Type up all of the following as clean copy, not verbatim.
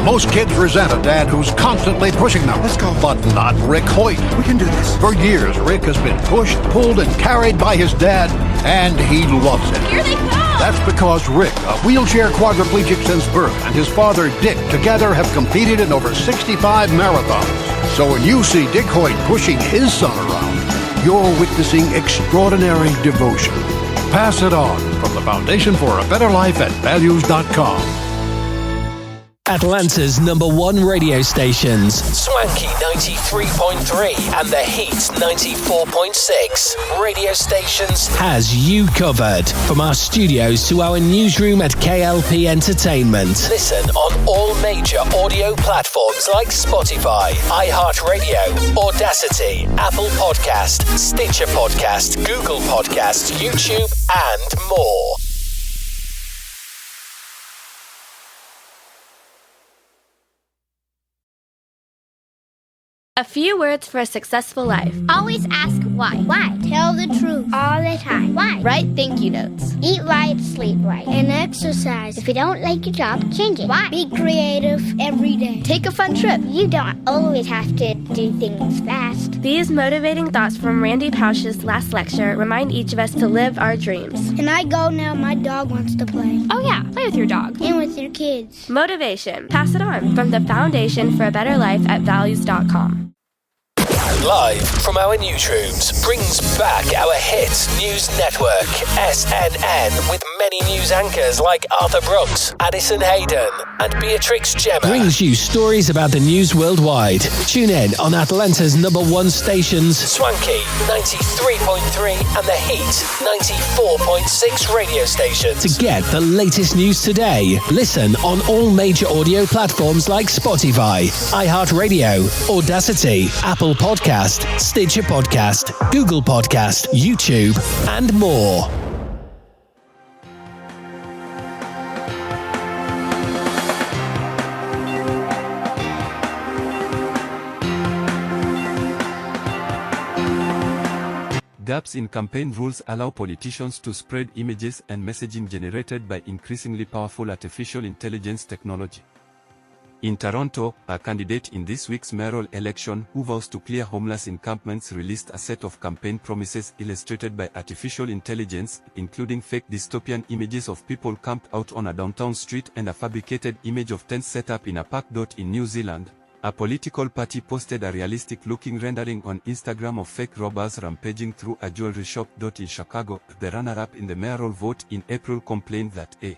Most kids resent a dad who's constantly pushing them. Let's go. But not Rick Hoyt. We can do this. For years, Rick has been pushed, pulled, and carried by his dad, and he loves it. Here they come! That's because Rick, a wheelchair quadriplegic since birth, and his father, Dick, together have competed in over 65 marathons. So when you see Dick Hoyt pushing his son around, you're witnessing extraordinary devotion. Pass it on from the Foundation for a Better Life at values.com. Atlanta's #1 radio stations, Swanky 93.3 and The Heat 94.6 radio stations, has you covered. From our studios to our newsroom at K.L.P. Entertainment. Listen on all major audio platforms like Spotify, iHeartRadio, Audacity, Apple Podcast, Stitcher Podcast, Google Podcast, YouTube, and more. A few words for a successful life. Always ask why. Why? Tell the truth all the time. Why? Write thank you notes. Eat right, sleep right, and exercise. If you don't like your job, change it. Why? Be creative every day. Take a fun trip. You don't always have to do things fast. These motivating thoughts from Randy Pausch's last lecture remind each of us to live our dreams. Can I go now? My dog wants to play. Oh yeah, play with your dog. And with your kids. Motivation. Pass it on from the Foundation for a Better Life at values.com. Live from our newsrooms brings back our hit news network, SNN, with many news anchors like Arthur Brooks, Addison Hayden, and Beatrix Gemma. Brings you stories about the news worldwide. Tune in on Atlanta's #1 stations, Swanky 93.3 and The Heat 94.6 radio stations. To get the latest news today, listen on all major audio platforms like Spotify, iHeartRadio, Audacity, Apple Podcast, Stitcher Podcast, Google Podcast, YouTube, and more. Gaps in campaign rules allow politicians to spread images and messaging generated by increasingly powerful artificial intelligence technology. In Toronto, a candidate in this week's mayoral election who vows to clear homeless encampments released a set of campaign promises illustrated by artificial intelligence, including fake dystopian images of people camped out on a downtown street and a fabricated image of tents set up in a park. In New Zealand, a political party posted a realistic-looking rendering on Instagram of fake robbers rampaging through a jewelry shop. In Chicago, the runner-up in the mayoral vote in April complained that a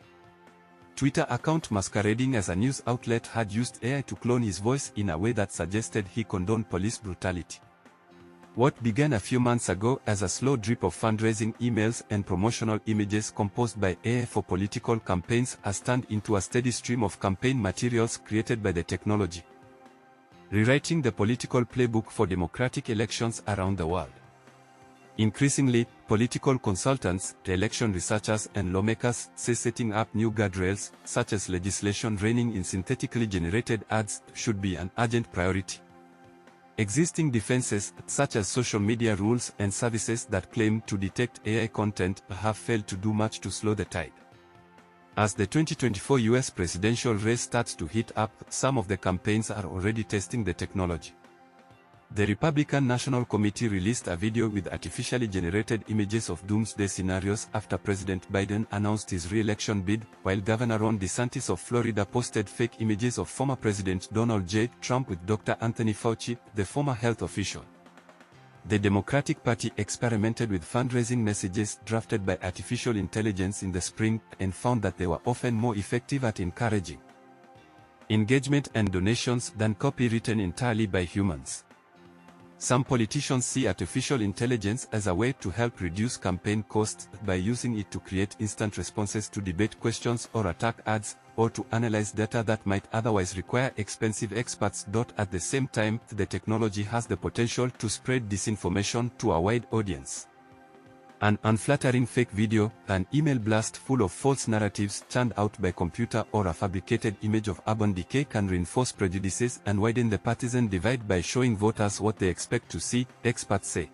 Twitter account masquerading as a news outlet had used AI to clone his voice in a way that suggested he condoned police brutality. What began a few months ago as a slow drip of fundraising emails and promotional images composed by AI for political campaigns has turned into a steady stream of campaign materials created by the technology, rewriting the political playbook for democratic elections around the world. Increasingly, political consultants, election researchers, and lawmakers say setting up new guardrails, such as legislation reining in synthetically generated ads, should be an urgent priority. Existing defenses, such as social media rules and services that claim to detect AI content, have failed to do much to slow the tide. As the 2024 US presidential race starts to heat up, some of the campaigns are already testing the technology. The Republican National Committee released a video with artificially generated images of doomsday scenarios after President Biden announced his re-election bid, while Governor Ron DeSantis of Florida posted fake images of former President Donald J. Trump with Dr. Anthony Fauci, the former health official. The Democratic Party experimented with fundraising messages drafted by artificial intelligence in the spring and found that they were often more effective at encouraging engagement and donations than copy written entirely by humans. Some politicians see artificial intelligence as a way to help reduce campaign costs by using it to create instant responses to debate questions or attack ads, or to analyze data that might otherwise require expensive experts. At the same time, the technology has the potential to spread disinformation to a wide audience. An unflattering fake video, an email blast full of false narratives churned out by computer, or a fabricated image of urban decay can reinforce prejudices and widen the partisan divide by showing voters what they expect to see, experts say.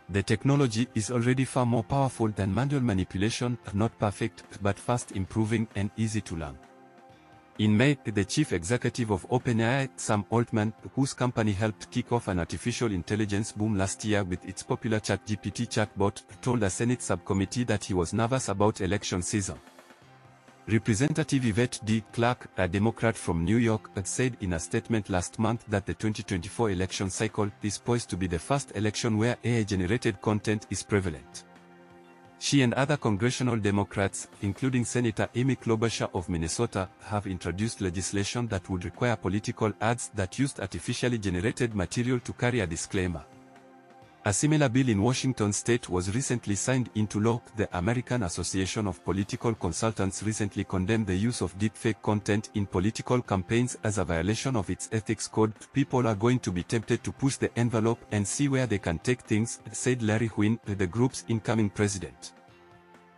The technology is already far more powerful than manual manipulation, not perfect, but fast improving and easy to learn. In May, the chief executive of OpenAI, Sam Altman, whose company helped kick off an artificial intelligence boom last year with its popular ChatGPT chatbot, told a Senate subcommittee that he was nervous about election season. Representative Yvette D. Clarke, a Democrat from New York, said in a statement last month that the 2024 election cycle is poised to be the first election where AI-generated content is prevalent. She and other congressional Democrats, including Senator Amy Klobuchar of Minnesota, have introduced legislation that would require political ads that used artificially generated material to carry a disclaimer. A similar bill in Washington state was recently signed into law. The American Association of Political Consultants recently condemned the use of deepfake content in political campaigns as a violation of its ethics code. People are going to be tempted to push the envelope and see where they can take things, said Larry Huynh, the group's incoming president.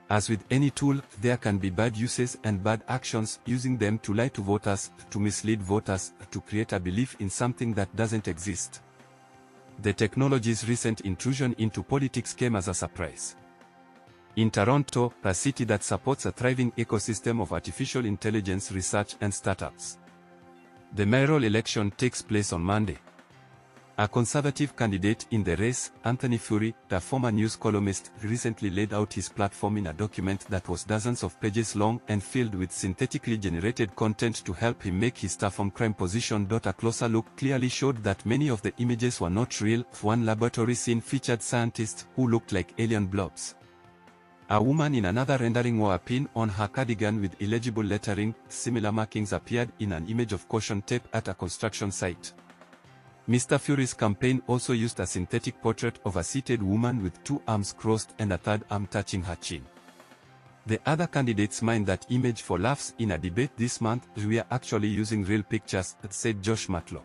As with any tool, there can be bad uses and bad actions, using them to lie to voters, to mislead voters, to create a belief in something that doesn't exist. The technology's recent intrusion into politics came as a surprise. In Toronto, a city that supports a thriving ecosystem of artificial intelligence research and startups, the mayoral election takes place on Monday. A conservative candidate in the race, Anthony Furey, the former news columnist, recently laid out his platform in a document that was dozens of pages long and filled with synthetically generated content to help him make his tough on crime position. A closer look clearly showed that many of the images were not real. One laboratory scene featured scientists who looked like alien blobs. A woman in another rendering wore a pin on her cardigan with illegible lettering. Similar markings appeared in an image of caution tape at a construction site. Mr. Furey's campaign also used a synthetic portrait of a seated woman with two arms crossed and a third arm touching her chin. The other candidates mined that image for laughs in a debate this month. "We are actually using real pictures," said Josh Matlow.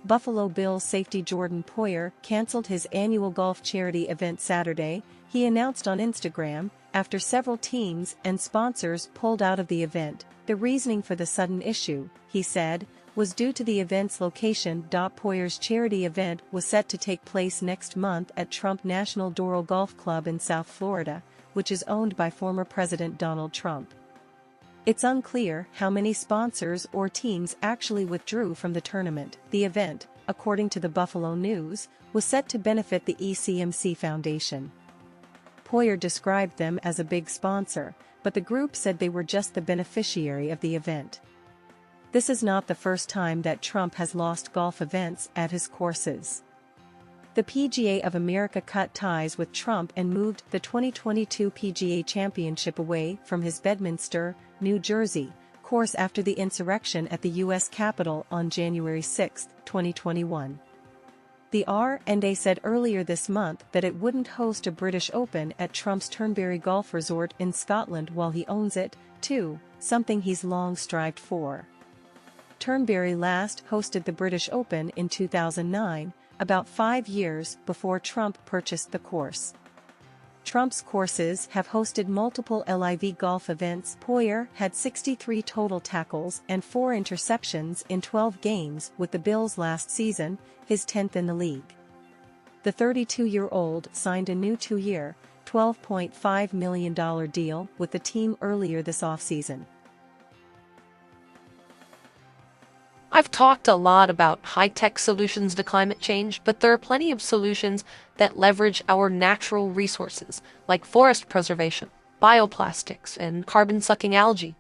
Buffalo Bills safety Jordan Poyer canceled his annual golf charity event Saturday, he announced on Instagram, after several teams and sponsors pulled out of the event. The reasoning for the sudden issue, he said, was due to the event's location. Poyer's charity event was set to take place next month at Trump National Doral Golf Club in South Florida, which is owned by former President Donald Trump. It's unclear how many sponsors or teams actually withdrew from the tournament. The event, according to the Buffalo News, was set to benefit the ECMC Foundation. Poyer described them as a big sponsor, but the group said they were just the beneficiary of the event. This is not the first time that Trump has lost golf events at his courses. The PGA of America cut ties with Trump and moved the 2022 PGA Championship away from his Bedminster, New Jersey, course after the insurrection at the U.S. Capitol on January 6, 2021. The R&A said earlier this month that it wouldn't host a British Open at Trump's Turnberry Golf Resort in Scotland while he owns it, too, something he's long strived for. Turnberry last hosted the British Open in 2009, about 5 years before Trump purchased the course. Trump's courses have hosted multiple LIV golf events. Poyer had 63 total tackles and 4 interceptions in 12 games with the Bills last season, his 10th in the league. The 32-year-old signed a new 2-year, $12.5 million deal with the team earlier this offseason. I've talked a lot about high-tech solutions to climate change, but there are plenty of solutions that leverage our natural resources, like forest preservation, bioplastics, and carbon-sucking algae.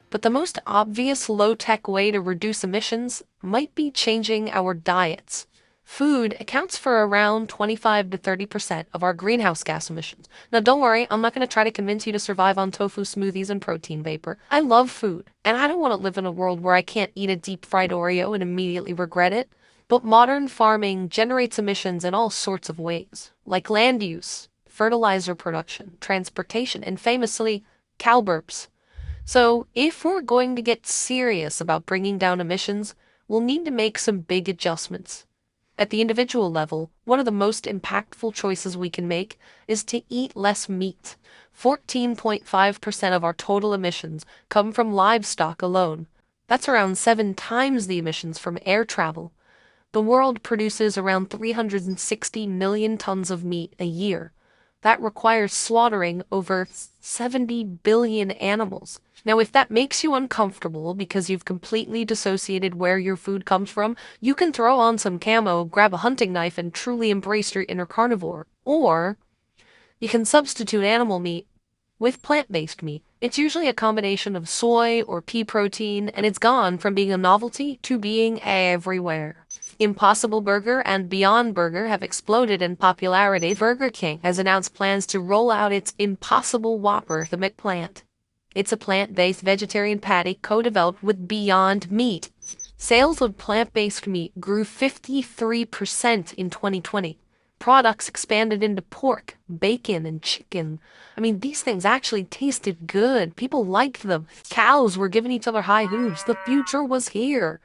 But the most obvious low-tech way to reduce emissions might be changing our diets. Food accounts for around 25 to 30% of our greenhouse gas emissions. Now don't worry, I'm not going to try to convince you to survive on tofu smoothies and protein vapor. I love food, and I don't want to live in a world where I can't eat a deep-fried Oreo and immediately regret it. But modern farming generates emissions in all sorts of ways, like land use, fertilizer production, transportation, and famously, cow burps. So if we're going to get serious about bringing down emissions, we'll need to make some big adjustments. At the individual level, one of the most impactful choices we can make is to eat less meat. 14.5% of our total emissions come from livestock alone. That's around 7 times the emissions from air travel. The world produces around 360 million tons of meat a year. That requires slaughtering over 70 billion animals. Now, if that makes you uncomfortable because you've completely dissociated where your food comes from, you can throw on some camo, grab a hunting knife, and truly embrace your inner carnivore. Or you can substitute animal meat with plant-based meat. It's usually a combination of soy or pea protein, and it's gone from being a novelty to being everywhere. Impossible Burger and Beyond Burger have exploded in popularity. Burger King has announced plans to roll out its Impossible Whopper, the McPlant. It's a plant-based vegetarian patty co-developed with Beyond Meat. Sales of plant-based meat grew 53% in 2020. Products expanded into pork, bacon, and chicken. I mean, these things actually tasted good. People liked them. Cows were giving each other high hooves. The future was here.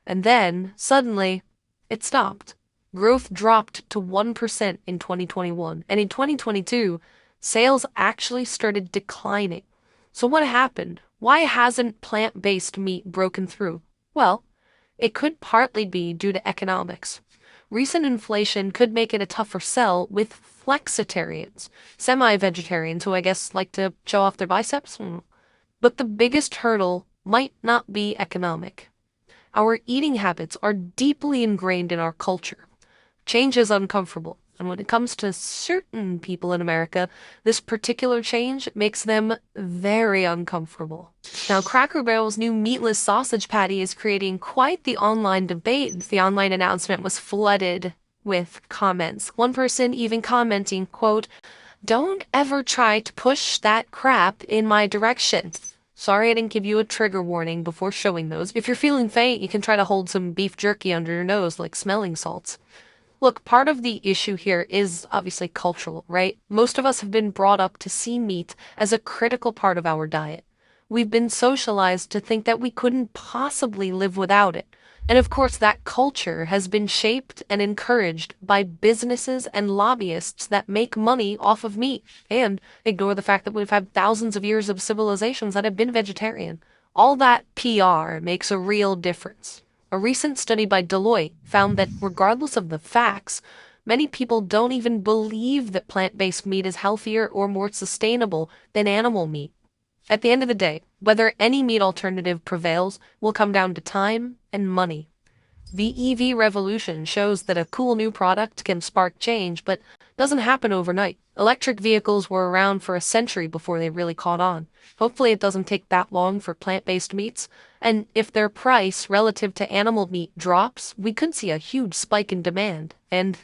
And then, suddenly, it stopped. Growth dropped to 1% in 2021. And in 2022, sales actually started declining. So what happened? Why hasn't plant-based meat broken through? Well, it could partly be due to economics. Recent inflation could make it a tougher sell with flexitarians, semi-vegetarians who I guess like to show off their biceps. But the biggest hurdle might not be economic. Our eating habits are deeply ingrained in our culture. Change is uncomfortable, and when it comes to certain people in America, this particular change makes them very uncomfortable. Now, Cracker Barrel's new meatless sausage patty is creating quite the online debate. The online announcement was flooded with comments. One person even commenting, quote, "Don't ever try to push that crap in my direction." Sorry I didn't give you a trigger warning before showing those. If you're feeling faint, you can try to hold some beef jerky under your nose like smelling salts. Look, part of the issue here is obviously cultural, right? Most of us have been brought up to see meat as a critical part of our diet. We've been socialized to think that we couldn't possibly live without it. And of course, that culture has been shaped and encouraged by businesses and lobbyists that make money off of meat and ignore the fact that we've had thousands of years of civilizations that have been vegetarian. All that PR makes a real difference. A recent study by Deloitte found that regardless of the facts, many people don't even believe that plant-based meat is healthier or more sustainable than animal meat. At the end of the day, whether any meat alternative prevails will come down to time and money. The EV revolution shows that a cool new product can spark change, but doesn't happen overnight. Electric vehicles were around for a century before they really caught on. Hopefully it doesn't take that long for plant-based meats, and if their price relative to animal meat drops, we could see a huge spike in demand and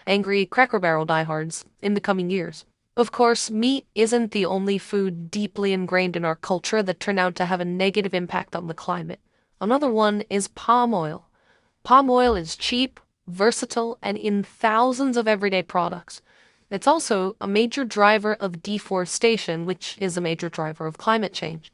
angry Cracker Barrel diehards in the coming years. Of course, meat isn't the only food deeply ingrained in our culture that turned out to have a negative impact on the climate. Another one is palm oil. Palm oil is cheap, versatile, and in thousands of everyday products. It's also a major driver of deforestation, which is a major driver of climate change.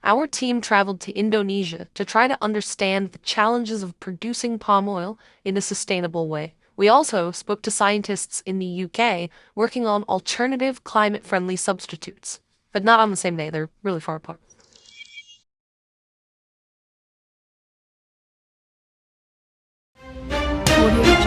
Our team traveled to Indonesia to try to understand the challenges of producing palm oil in a sustainable way. We also spoke to scientists in the UK working on alternative climate-friendly substitutes, but not on the same day. They're really far apart. Audio